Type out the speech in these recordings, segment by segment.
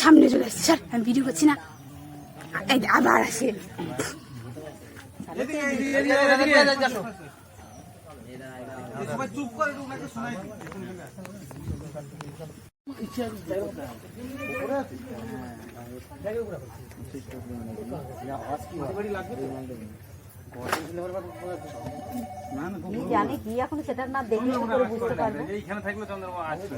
সামনে চলে আসছে স্যার, আমি ভিডিও করছি না, আবার আসে। জানি কি এখন সেটা না দেখলে বুঝতে পারবো। এইখানে থাকলে চন্দ্রমা আসবে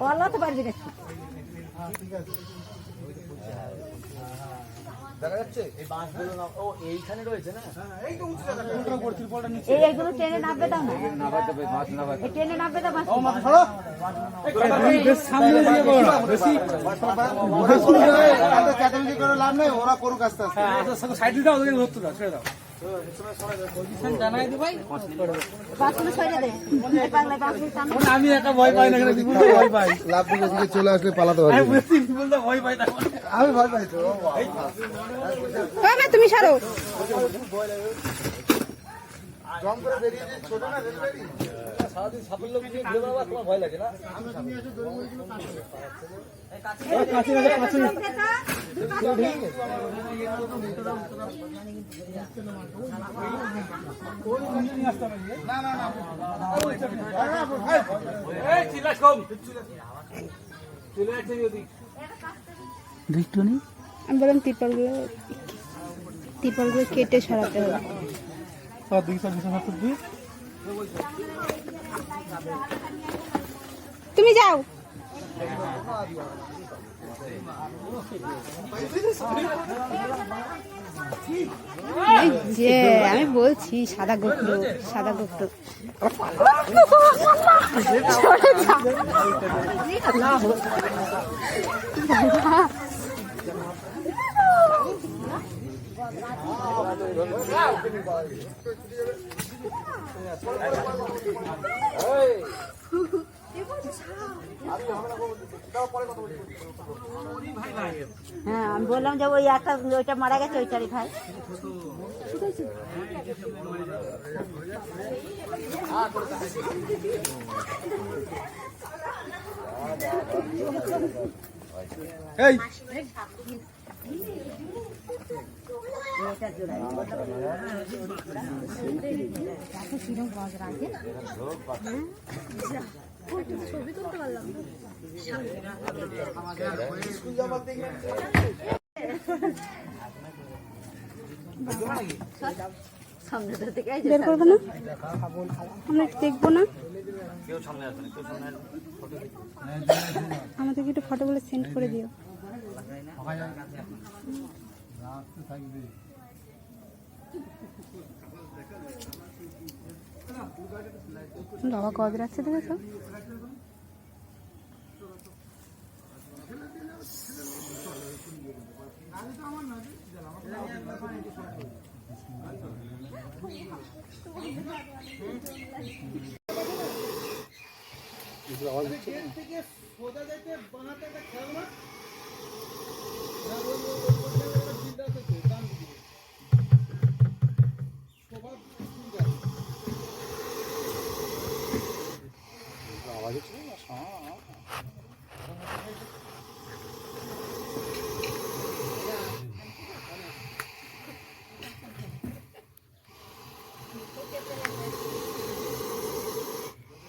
পালাতে পারবি না। দেখা যাচ্ছে এই বাঁশগুলো না, ও এইখানে রয়েছে না, এইগুলো ট্রেনে নামবে দাও না, ট্রেনে নামবে দাও। লাভ নেই, ওরা করুক আস্তে আস্তে। আমি একটা ভয় পাই না, লাভ দিকে চলে আসলে পালাতে পারবে। ভয় পাই না, আমি ভয় পাই তো। তুমি সরো। জম করে বেরিয়ে ছোট না সারাদিন সাফল্য কিছু তোমার ভয় লাগে না? আমি বললাম ত্রিপলগুলো কেটে সরাতে হবে। তুমি যাও। যে আমি বলছি সাদা গোখরো, সাদা গোখরো। হ্যাঁ আমি বললাম যে ওই একটা ওইটা মারা গেছে, ওইটারই ভাই। ছবি তুলতে পারলাম বের করবো না, আমরা দেখবো না। আমাদেরকে একটু ফটোগুলো সেন্ড করে দিও। বাবা কত রাখছে দেখেছো? সোজা যেতে বানাতে খেলনা